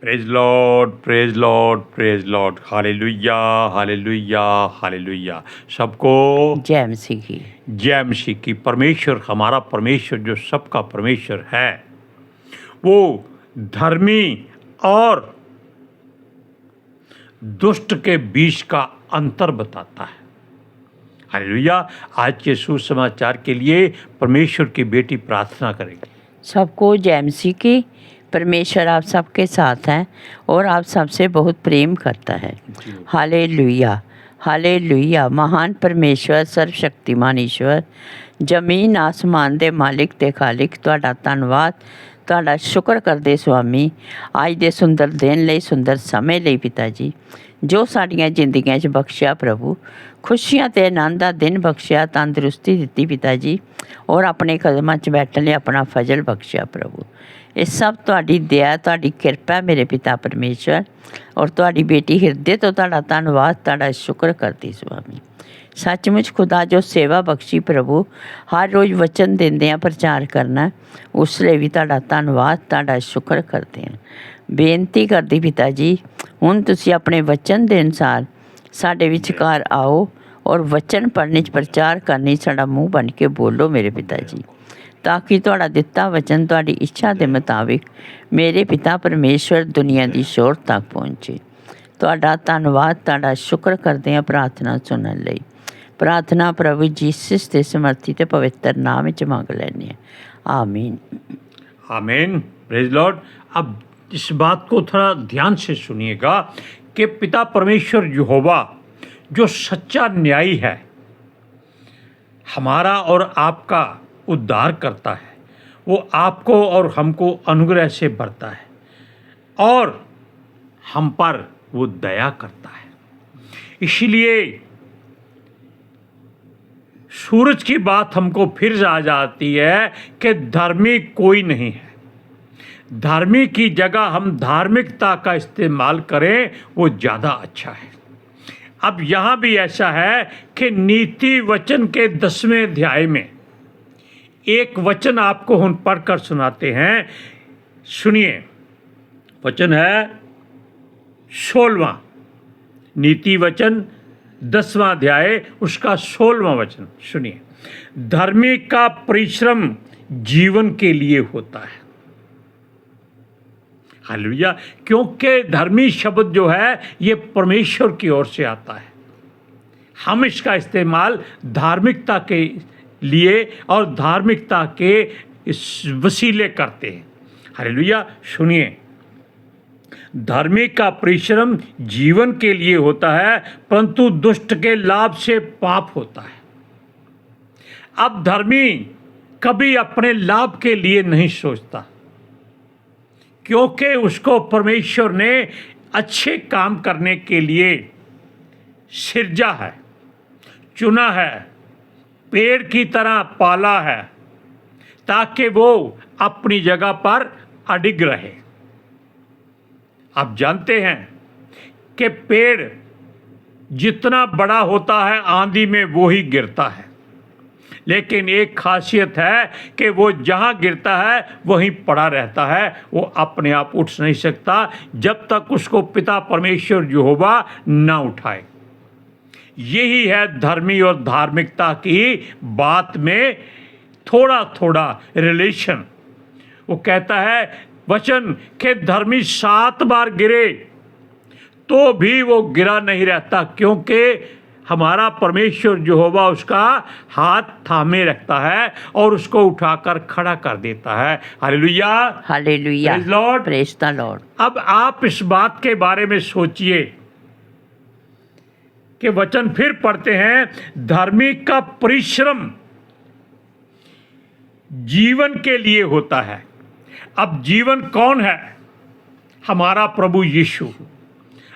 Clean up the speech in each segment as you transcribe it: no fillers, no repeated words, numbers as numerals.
Praise Lord, praise Lord, praise Lord. Hallelujah, hallelujah, hallelujah. सबको जय मसीह की। जय मसीह की। परमेश्वर, हमारा परमेश्वर जो सबका परमेश्वर है, वो धर्मी और दुष्ट के बीच का अंतर बताता है। हालेलुया। आज के सुसमाचार के लिए परमेश्वर की बेटी प्रार्थना करेगी। सबको जय मसीह की। परमेश्वर आप सबके साथ हैं और आप सबसे बहुत प्रेम करता है। Hallelujah, hallelujah. महान परमेश्वर, सर्वशक्तिमान ईश्वर, जमीन आसमान दे मालिक ते खालिक, तुहाडा धन्नवाद, तुहाडा शुक्र करदे स्वामी अज दे सुंदर दिन लई, सुंदर समय लई पिता जी, जो साड़ियाँ जिंदगियां च बख्शिया प्रभु, खुशियां ते आनंद दा दिन बख्शिया, तंदरुस्ती दित्ती पिता जी, और अपने कदमां च बैठने लई अपना फजल बख्शिया प्रभु। ये सब तुहाडी दया, तुहाडी किरपा मेरे पिता परमेश्वर, और तुहाडी बेटी हिरदे तो तुहाडा धन्नवाद, तुहाडा शुक्र करदी स्वामी। सचमुच खुदा जो सेवा बख्शी प्रभु, हर रोज़ वचन देंदे प्रचार करना, उस लिए भी तुहाडा धन्नवाद, तुहाडा शुक्र करते हैं। बेनती करदी पिता जी, हुण तुसीं अपने वचन के अनुसार साडे विचकार आओ और वचन पढ़ने प्रचार करने साडा मूँह बन के बोलो मेरे पिता जी, ताकि तुहाडा दिता वचन तुहाडी इच्छा के मुताबिक मेरे पिता परमेश्वर दुनिया की शोर तक पहुँचे। तुहाडा धन्नवाद, तुहाडा शुक्र करते हैं प्रार्थना सुनने लई। प्रार्थना प्रभु जीसस के समर्थी ते पवित्र नाम च मंग लैने हैं, आमीन। आमीन। Praise Lord. अब इस बात को थोड़ा ध्यान से सुनिएगा कि पिता परमेश्वर यहोवा जो सच्चा न्यायी है, हमारा और आपका उद्धार करता है, वो आपको और हमको अनुग्रह से भरता है और हम पर वो दया करता है। इसलिए सूरज की बात हमको फिर आ जाती है कि धर्मी कोई नहीं है। धर्मी की जगह हम धार्मिकता का इस्तेमाल करें, वो ज़्यादा अच्छा है। अब यहाँ भी ऐसा है कि नीति वचन के 10वें अध्याय में एक वचन आपको हम पढ़कर सुनाते हैं। सुनिए, वचन है 16वां, नीति वचन 10वां अध्याय, उसका 16वां वचन सुनिए। धर्मी का परिश्रम जीवन के लिए होता है। हालेलुया। क्योंकि धर्मी शब्द जो है ये परमेश्वर की ओर से आता है। हम इसका इस्तेमाल धार्मिकता के लिए और धार्मिकता के इस वसीले करते हैं। हालेलुया। सुनिए, धर्मी का परिश्रम जीवन के लिए होता है, परंतु दुष्ट के लाभ से पाप होता है। अब धर्मी कभी अपने लाभ के लिए नहीं सोचता, क्योंकि उसको परमेश्वर ने अच्छे काम करने के लिए सिरजा है, चुना है, पेड़ की तरह पाला है, ताकि वो अपनी जगह पर अडिग रहे। आप जानते हैं कि पेड़ जितना बड़ा होता है आंधी में वो ही गिरता है, लेकिन एक खासियत है कि वो जहाँ गिरता है वहीं पड़ा रहता है, वो अपने आप उठ नहीं सकता जब तक उसको पिता परमेश्वर यहोवा ना उठाए। यही है धर्मी और धार्मिकता की बात में थोड़ा थोड़ा रिलेशन। वो कहता है वचन कि धर्मी 7 बार गिरे तो भी वो गिरा नहीं रहता, क्योंकि हमारा परमेश्वर यहोवा उसका हाथ थामे रखता है और उसको उठाकर खड़ा कर देता है। Hallelujah, hallelujah, praise Lord, praise the Lord. अब आप इस बात के बारे में सोचिए कि वचन फिर पढ़ते हैं, धर्मी का परिश्रम जीवन के लिए होता है। अब जीवन कौन है? हमारा प्रभु यीशु,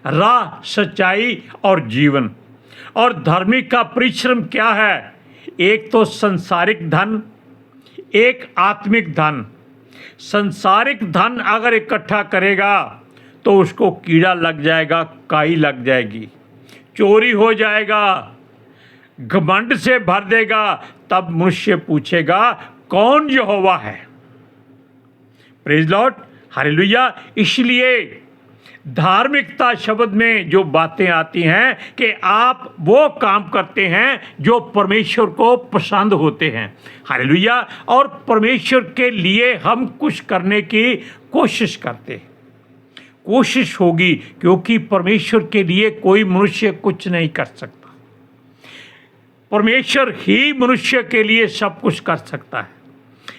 राह, सच्चाई और जीवन। और धर्मी का परिश्रम क्या है? एक तो संसारिक धन, एक आत्मिक धन। संसारिक धन अगर इकट्ठा करेगा तो उसको कीड़ा लग जाएगा, काई लग जाएगी, चोरी हो जाएगा, घमंड से भर देगा, तब मनुष्य पूछेगा कौन यहोवा है। Praise Lord, hallelujah. इसलिए धार्मिकता शब्द में जो बातें आती हैं कि आप वो काम करते हैं जो परमेश्वर को पसंद होते हैं। हालेलुया। और परमेश्वर के लिए हम कुछ करने की कोशिश करते हैं। कोशिश होगी, क्योंकि परमेश्वर के लिए कोई मनुष्य कुछ नहीं कर सकता। परमेश्वर ही मनुष्य के लिए सब कुछ कर सकता है।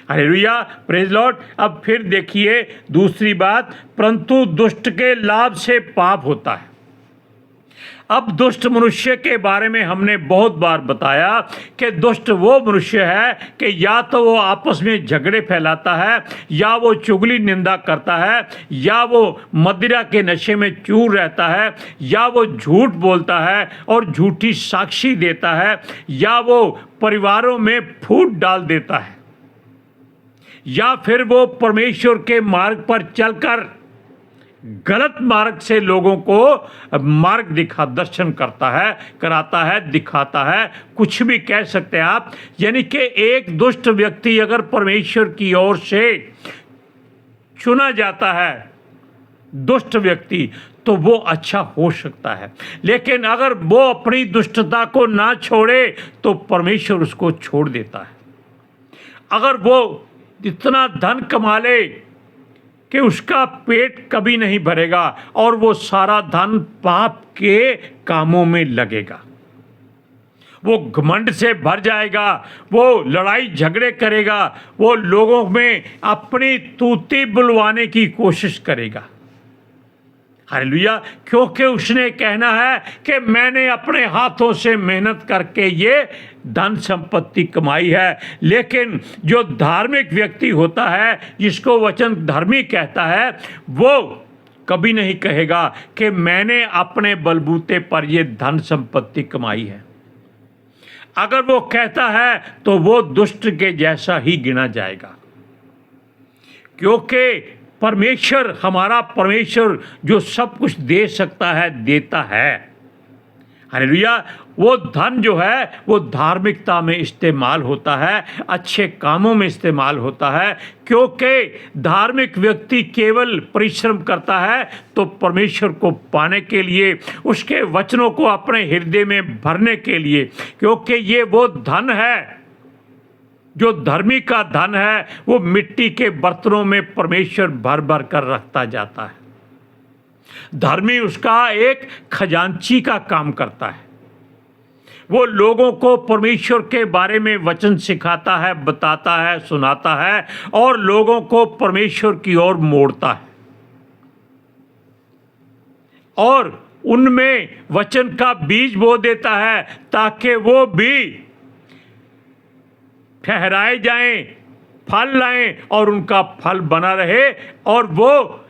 Hallelujah, praise Lord. अब फिर देखिए दूसरी बात, परंतु दुष्ट के लाभ से पाप होता है। अब दुष्ट मनुष्य के बारे में हमने बहुत बार बताया कि दुष्ट वो मनुष्य है कि या तो वो आपस में झगड़े फैलाता है, या वो चुगली निंदा करता है, या वो मदिरा के नशे में चूर रहता है, या वो झूठ बोलता है और झूठी साक्षी देता है, या वो परिवारों में फूट डाल देता है, या फिर वो परमेश्वर के मार्ग पर चलकर गलत मार्ग से लोगों को मार्ग दर्शन कराता है, दिखाता है, कुछ भी कह सकते हैं आप। यानी कि एक दुष्ट व्यक्ति अगर परमेश्वर की ओर से चुना जाता है, दुष्ट व्यक्ति, तो वो अच्छा हो सकता है। लेकिन अगर वो अपनी दुष्टता को ना छोड़े तो परमेश्वर उसको छोड़ देता है। अगर वो इतना धन कमा ले कि उसका पेट कभी नहीं भरेगा और वो सारा धन पाप के कामों में लगेगा, वो घमंड से भर जाएगा, वो लड़ाई झगड़े करेगा, वो लोगों में अपनी तूती बुलवाने की कोशिश करेगा। हालेलुया। क्योंकि उसने कहना है कि मैंने अपने हाथों से मेहनत करके ये धन संपत्ति कमाई है। लेकिन जो धार्मिक व्यक्ति होता है, जिसको वचन धर्मी कहता है, वो कभी नहीं कहेगा कि मैंने अपने बलबूते पर ये धन संपत्ति कमाई है। अगर वो कहता है तो वो दुष्ट के जैसा ही गिना जाएगा। क्योंकि परमेश्वर, हमारा परमेश्वर जो सब कुछ दे सकता है, देता है। हालेलुया। वो धन जो है वो धार्मिकता में इस्तेमाल होता है, अच्छे कामों में इस्तेमाल होता है। क्योंकि धार्मिक व्यक्ति केवल परिश्रम करता है तो परमेश्वर को पाने के लिए, उसके वचनों को अपने हृदय में भरने के लिए। क्योंकि ये वो धन है जो धर्मी का धन है, वो मिट्टी के बर्तनों में परमेश्वर भर भर कर रखता जाता है। धर्मी उसका एक खजांची का काम करता है। वो लोगों को परमेश्वर के बारे में वचन सिखाता है, बताता है, सुनाता है और लोगों को परमेश्वर की ओर मोड़ता है और उनमें वचन का बीज बो देता है ताकि वो भी ठहराए जाएं, फल लाएं और उनका फल बना रहे और वो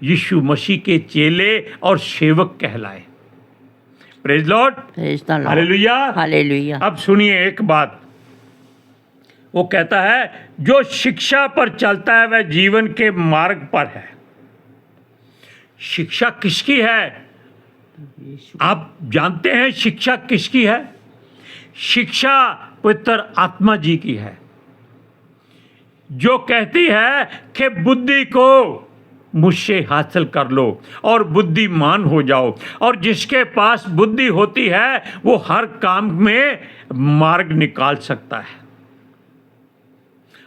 यीशु मसीह के चेले और सेवक कहलाए। Praise Lord, hallelujah, hallelujah. अब सुनिए एक बात, वो कहता है जो शिक्षा पर चलता है वह जीवन के मार्ग पर है। शिक्षा किसकी है? आप जानते हैं शिक्षा किसकी है? शिक्षा पवित्र आत्मा जी की है, जो कहती है कि बुद्धि को मुझसे हासिल कर लो और बुद्धिमान हो जाओ। और जिसके पास बुद्धि होती है वो हर काम में मार्ग निकाल सकता है।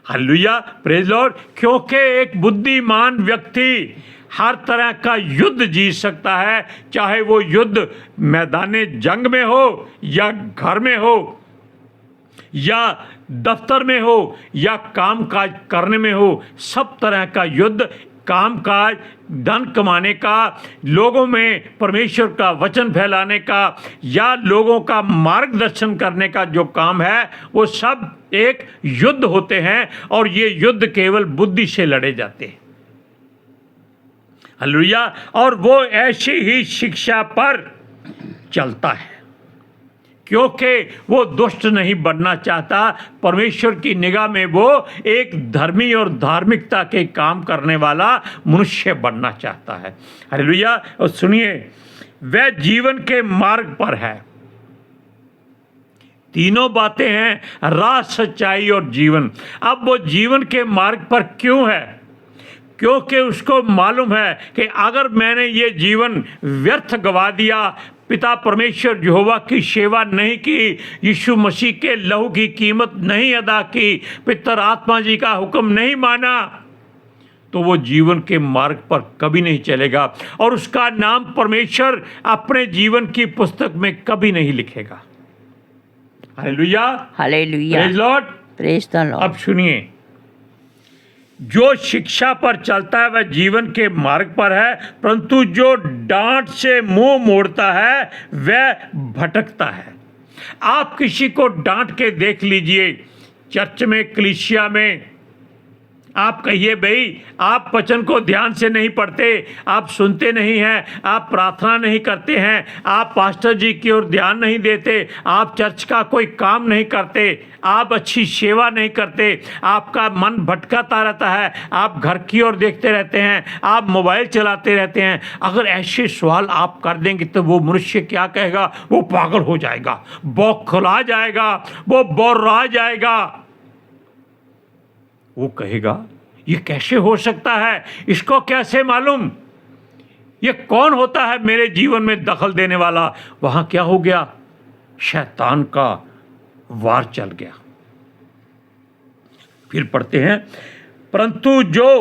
Hallelujah, praise Lord. क्योंकि एक बुद्धिमान व्यक्ति हर तरह का युद्ध जीत सकता है, चाहे वो युद्ध मैदाने जंग में हो या घर में हो या दफ्तर में हो या काम काज करने में हो। सब तरह का युद्ध, काम काज, धन कमाने का, लोगों में परमेश्वर का वचन फैलाने का या लोगों का मार्गदर्शन करने का जो काम है, वो सब एक युद्ध होते हैं और ये युद्ध केवल बुद्धि से लड़े जाते हैं। हालेलुया। और वो ऐसी ही शिक्षा पर चलता है क्योंकि वो दुष्ट नहीं बनना चाहता। परमेश्वर की निगाह में वो एक धर्मी और धार्मिकता के काम करने वाला मनुष्य बनना चाहता है। हालेलुया। और सुनिए, वह जीवन के मार्ग पर है। तीनों बातें हैं, राह, सच्चाई और जीवन। अब वो जीवन के मार्ग पर क्यों है? क्योंकि उसको मालूम है कि अगर मैंने ये जीवन व्यर्थ गवा दिया, पिता परमेश्वर यहोवा की सेवा नहीं की, यीशु मसीह के लहू की कीमत नहीं अदा की, पितर आत्मा जी का हुक्म नहीं माना, तो वो जीवन के मार्ग पर कभी नहीं चलेगा और उसका नाम परमेश्वर अपने जीवन की पुस्तक में कभी नहीं लिखेगा। Hallelujah, hallelujah, praise Lord. Praise the Lord. अब सुनिए, जो शिक्षा पर चलता है वह जीवन के मार्ग पर है, परंतु जो डांट से मुंह मोड़ता है वह भटकता है। आप किसी को डांट के देख लीजिए, चर्च में, कलीसिया में, आप कहिए भाई आप वचन को ध्यान से नहीं पढ़ते, आप सुनते नहीं हैं, आप प्रार्थना नहीं करते हैं, आप पास्टर जी की ओर ध्यान नहीं देते, आप चर्च का कोई काम नहीं करते, आप अच्छी सेवा नहीं करते, आपका मन भटकाता रहता है, आप घर की ओर देखते रहते हैं, आप मोबाइल चलाते रहते हैं। अगर ऐसे सवाल आप कर देंगे तो वो मनुष्य क्या कहेगा? वो पागल हो जाएगा, बौखला जाएगा, वो बौरा जाएगा। वो कहेगा ये कैसे हो सकता है, इसको कैसे मालूम, ये कौन होता है मेरे जीवन में दखल देने वाला? वहां क्या हो गया? शैतान का वार चल गया। फिर पढ़ते हैं, परंतु जो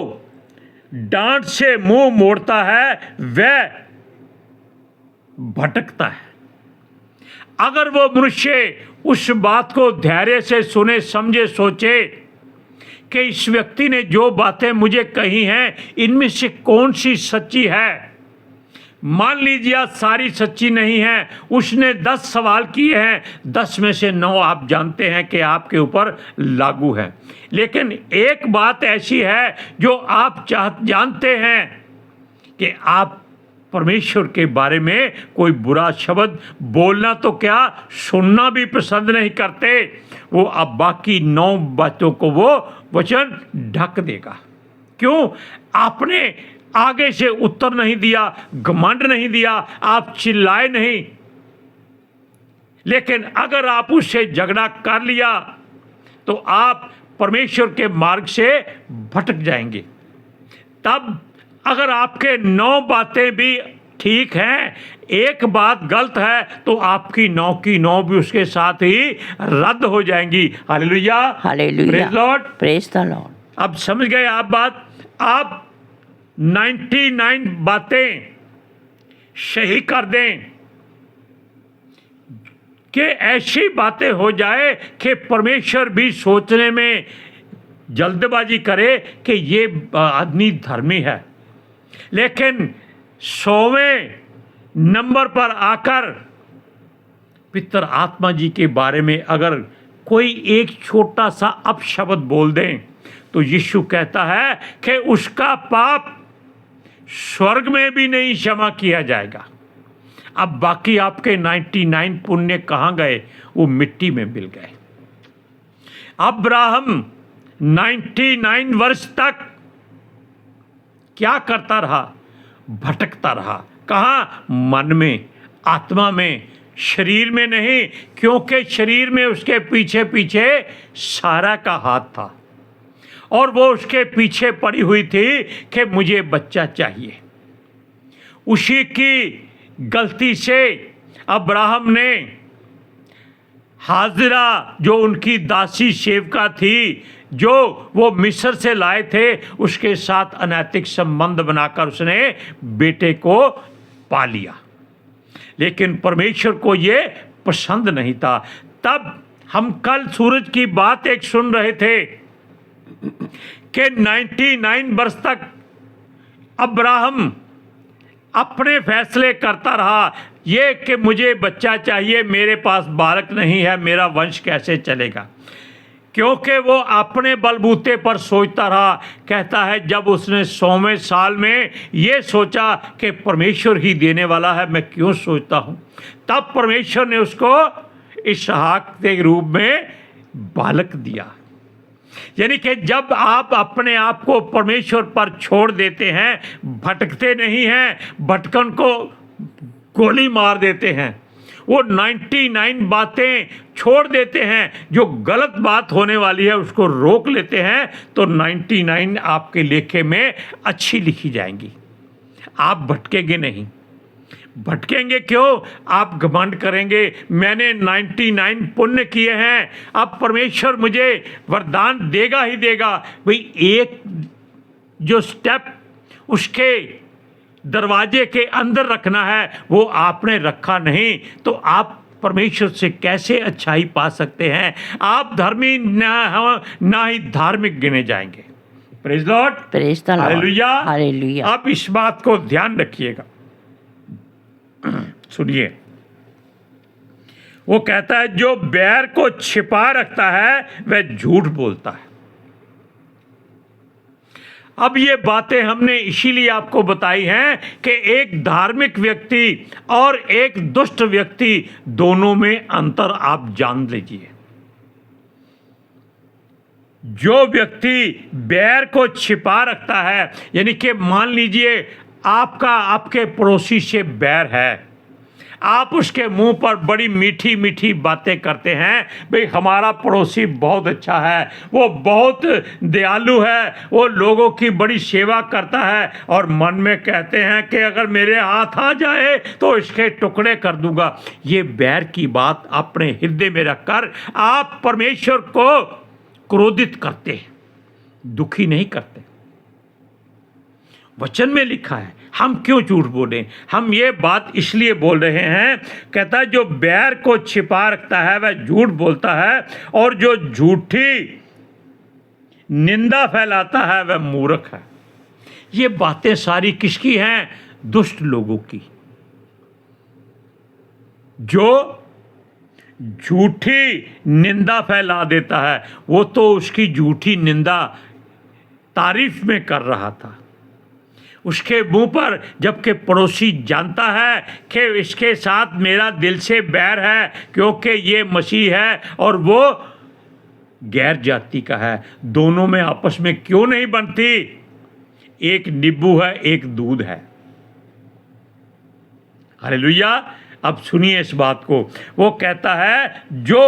डांट से मुंह मोड़ता है वह भटकता है। अगर वो मनुष्य उस बात को धैर्य से सुने, समझे, सोचे कि इस व्यक्ति ने जो बातें मुझे कही हैं इनमें से कौन सी सच्ची है। मान लीजिए आज सारी सच्ची नहीं है, उसने 10 सवाल किए हैं, 10 में से 9 आप जानते हैं कि आपके ऊपर लागू है, लेकिन एक बात ऐसी है जो आप जानते हैं कि आप परमेश्वर के बारे में कोई बुरा शब्द बोलना तो क्या, सुनना भी पसंद नहीं करते। वो अब बाकी 9 बातों को वो वचन ढक देगा। क्यों? आपने आगे से उत्तर नहीं दिया, घमंड नहीं दिया, आप चिल्लाए नहीं, लेकिन अगर आप उससे झगड़ा कर लिया तो आप परमेश्वर के मार्ग से भटक जाएंगे। तब अगर आपके 9 बातें भी ठीक हैं, एक बात गलत है, तो आपकी 9 की 9 भी उसके साथ ही रद्द हो जाएंगी। Hallelujah, hallelujah, praise Lord, praise the Lord. अब समझ गए आप बात? आप 99 बातें सही कर दें कि ऐसी बातें हो जाए कि परमेश्वर भी सोचने में जल्दबाजी करे कि ये आदमी धर्मी है, लेकिन 100वें नंबर पर आकर पितर आत्मा जी के बारे में अगर कोई एक छोटा सा अपशब्द बोल दें तो यीशु कहता है कि उसका पाप स्वर्ग में भी नहीं क्षमा किया जाएगा। अब बाकी आपके 99 पुण्य कहाँ गए? वो मिट्टी में मिल गए। अब्राहम 99 वर्ष तक क्या करता रहा? भटकता रहा। कहाँ? मन में, आत्मा में, शरीर में नहीं, क्योंकि शरीर में उसके पीछे पीछे सारा का हाथ था और वो उसके पीछे पड़ी हुई थी कि मुझे बच्चा चाहिए। उसी की गलती से अब्राहम ने हाजिरा, जो उनकी दासी सेवका थी, जो वो मिस्र से लाए थे, उसके साथ अनैतिक संबंध बनाकर उसने बेटे को पा लिया। लेकिन परमेश्वर को ये पसंद नहीं था। तब हम कल सूरज की बात एक सुन रहे थे कि 99 वर्ष तक अब्राहम अपने फैसले करता रहा, ये कि मुझे बच्चा चाहिए, मेरे पास बालक नहीं है, मेरा वंश कैसे चलेगा? क्योंकि वो अपने बलबूते पर सोचता रहा। कहता है जब उसने 100वें साल में ये सोचा कि परमेश्वर ही देने वाला है, मैं क्यों सोचता हूँ, तब परमेश्वर ने उसको इसहाक के रूप में बालक दिया। यानी कि जब आप अपने आप को परमेश्वर पर छोड़ देते हैं, भटकते नहीं हैं, भटकन को गोली मार देते हैं, वो 99 बातें छोड़ देते हैं, जो गलत बात होने वाली है उसको रोक लेते हैं, तो 99 आपके लेखे में अच्छी लिखी जाएंगी। आप भटकेंगे नहीं। भटकेंगे क्यों? आप घमंड करेंगे मैंने 99 पुण्य किए हैं, अब परमेश्वर मुझे वरदान देगा ही देगा। भाई एक जो स्टेप उसके दरवाजे के अंदर रखना है वो आपने रखा नहीं, तो आप परमेश्वर से कैसे अच्छाई पा सकते हैं? आप धर्मी ना ही धार्मिक गिने जाएंगे। Praise Lord, praise the Lord, hallelujah, hallelujah. आप इस बात को ध्यान रखिएगा। सुनिए, वो कहता है जो बैर को छिपा रखता है वह झूठ बोलता है। अब ये बातें हमने इसीलिए आपको बताई हैं कि एक धार्मिक व्यक्ति और एक दुष्ट व्यक्ति दोनों में अंतर आप जान लीजिए। जो व्यक्ति बैर को छिपा रखता है, यानी कि मान लीजिए आपके पड़ोसी से बैर है, आप उसके मुंह पर बड़ी मीठी मीठी बातें करते हैं, भाई हमारा पड़ोसी बहुत अच्छा है, वो बहुत दयालु है, वो लोगों की बड़ी सेवा करता है, और मन में कहते हैं कि अगर मेरे हाथ आ जाए तो इसके टुकड़े कर दूंगा। ये बैर की बात अपने हृदय में रखकर आप परमेश्वर को क्रोधित करते हैं, दुखी नहीं करते। वचन में लिखा है, हम क्यों झूठ बोलें? हम ये बात इसलिए बोल रहे हैं, कहता है जो बैर को छिपा रखता है वह झूठ बोलता है, और जो झूठी निंदा फैलाता है वह मूर्ख है। ये बातें सारी किसकी हैं? दुष्ट लोगों की। जो झूठी निंदा फैला देता है, वो तो उसकी झूठी निंदा तारीफ में कर रहा था उसके मुंह पर, जबकि पड़ोसी जानता है कि इसके साथ मेरा दिल से बैर है, क्योंकि ये मसीह है और वो गैर जाति का है। दोनों में आपस में क्यों नहीं बनती? एक नींबू है, एक दूध है। हालेलुया। अब सुनिए इस बात को। वो कहता है जो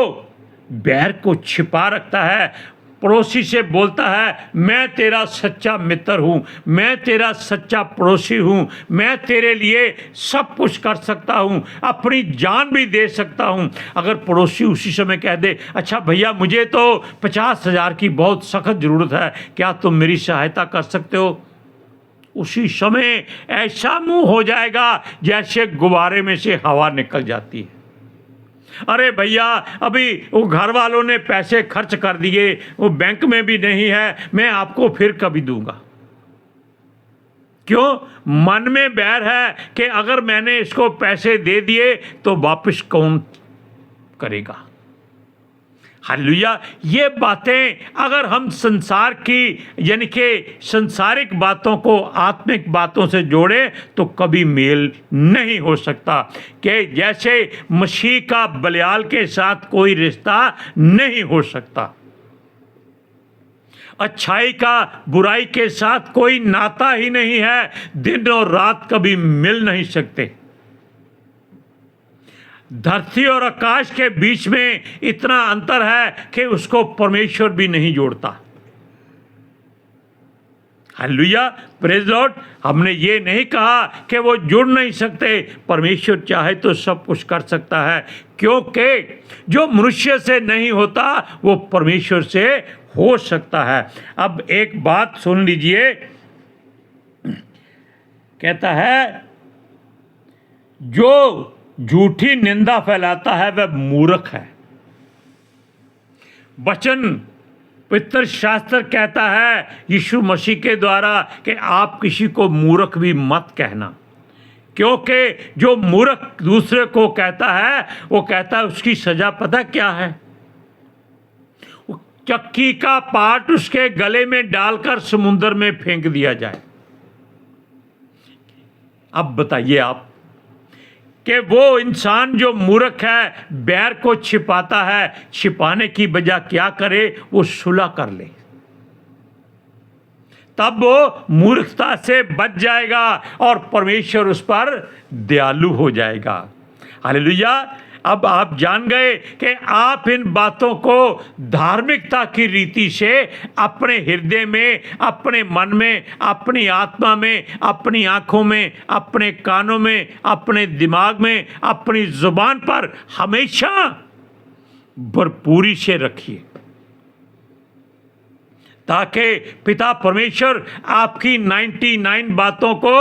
बैर को छिपा रखता है, पड़ोसी से बोलता है मैं तेरा सच्चा मित्र हूँ, मैं तेरा सच्चा पड़ोसी हूँ, मैं तेरे लिए सब कुछ कर सकता हूँ, अपनी जान भी दे सकता हूँ। अगर पड़ोसी उसी समय कह दे अच्छा भैया मुझे तो 50,000 की बहुत सख्त ज़रूरत है, क्या तुम मेरी सहायता कर सकते हो? उसी समय ऐसा मुंह हो जाएगा जैसे गुब्बारे में से हवा निकल जाती है। अरे भैया अभी वो घर वालों ने पैसे खर्च कर दिए, वो बैंक में भी नहीं है, मैं आपको फिर कभी दूंगा। क्यों? मन में बैर है कि अगर मैंने इसको पैसे दे दिए तो वापस कौन करेगा। हालेलुया। ये बातें अगर हम संसार की यानी कि सांसारिक बातों को आत्मिक बातों से जोड़ें तो कभी मेल नहीं हो सकता। कि जैसे मसीह का बलियाल के साथ कोई रिश्ता नहीं हो सकता, अच्छाई का बुराई के साथ कोई नाता ही नहीं है, दिन और रात कभी मिल नहीं सकते। धरती और आकाश के बीच में इतना अंतर है कि उसको परमेश्वर भी नहीं जोड़ता। Hallelujah, praise Lord. हमने ये नहीं कहा कि वो जुड़ नहीं सकते, परमेश्वर चाहे तो सब कुछ कर सकता है, क्योंकि जो मनुष्य से नहीं होता वो परमेश्वर से हो सकता है। अब एक बात सुन लीजिए, कहता है जो झूठी निंदा फैलाता है वह मूर्ख है। वचन पवित्र शास्त्र कहता है यीशु मसीह के द्वारा कि आप किसी को मूर्ख भी मत कहना, क्योंकि जो मूर्ख दूसरे को कहता है वो कहता है उसकी सजा पता क्या है? चक्की का पाट उसके गले में डालकर समुद्र में फेंक दिया जाए। अब बताइए आप कि वो इंसान जो मूर्ख है बैर को छिपाता है, छिपाने की बजाय क्या करे? वो सुलह कर ले, तब वो मूर्खता से बच जाएगा और परमेश्वर उस पर दयालु हो जाएगा। हालेलुया। अब आप जान गए कि आप इन बातों को धार्मिकता की रीति से अपने हृदय में, अपने मन में, अपनी आत्मा में, अपनी आंखों में, अपने कानों में, अपने दिमाग में, अपनी जुबान पर हमेशा भरपूरी से रखिए, ताकि पिता परमेश्वर आपकी 99 बातों को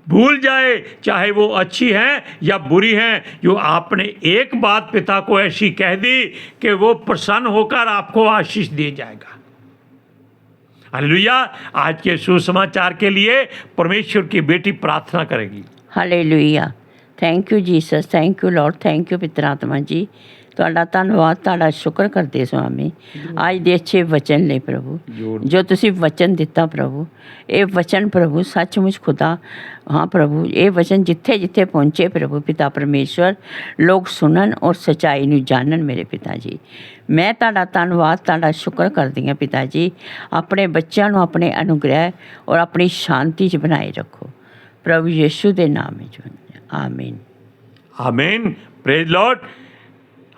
भूल जाए, चाहे वो अच्छी हैं या बुरी हैं। जो आपने एक बात पिता को ऐसी कह दी कि वो प्रसन्न होकर आपको आशीष दे जाएगा। हालेलुया। आज के सुसमाचार के लिए परमेश्वर की बेटी प्रार्थना करेगी। Hallelujah. Thank you Jesus, thank you Lord, thank you पिता आत्मा जी। ਤੁਹਾਡਾ ਧੰਨਵਾਦ, ਤੁਹਾਡਾ ਸ਼ੁਕਰ ਕਰਦੇ ਸੁਆਮੀ ਅੱਜ ਦੇ ਅੱਛੇ ਵਚਨ ਲਈ ਪ੍ਰਭੂ, ਜੋ ਤੁਸੀਂ ਵਚਨ ਦਿੱਤਾ ਪ੍ਰਭੂ। ਇਹ ਵਚਨ ਪ੍ਰਭੂ ਸੱਚਮੁੱਚ ਖੁਦਾ, ਹਾਂ ਪ੍ਰਭੂ, ਇਹ ਵਚਨ ਜਿੱਥੇ ਜਿੱਥੇ ਪਹੁੰਚੇ ਪ੍ਰਭੂ ਪਿਤਾ ਪਰਮੇਸ਼ਵਰ, ਲੋਕ ਸੁਣਨ ਔਰ ਸੱਚਾਈ ਨੂੰ ਜਾਣਨ ਮੇਰੇ ਪਿਤਾ ਜੀ। ਮੈਂ ਤੁਹਾਡਾ ਧੰਨਵਾਦ, ਤੁਹਾਡਾ ਸ਼ੁਕਰ ਕਰਦੀ ਹਾਂ ਪਿਤਾ ਜੀ। ਆਪਣੇ ਬੱਚਿਆਂ ਨੂੰ ਆਪਣੇ ਅਨੁਗ੍ਰਹਿ ਔਰ ਆਪਣੀ ਸ਼ਾਂਤੀ 'ਚ ਬਣਾਏ ਰੱਖੋ ਪ੍ਰਭੂ ਯीशु ਦੇ ਨਾਮ ਵਿੱਚ। आमीन। आमीन। Praise Lord.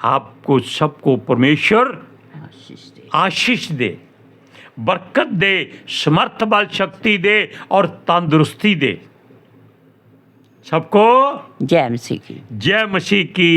आपको सबको परमेश्वर आशीष दे, बरकत दे, समर्थ बल शक्ति दे और तंदुरुस्ती दे। सबको जय मसीह की। जय मसीह की।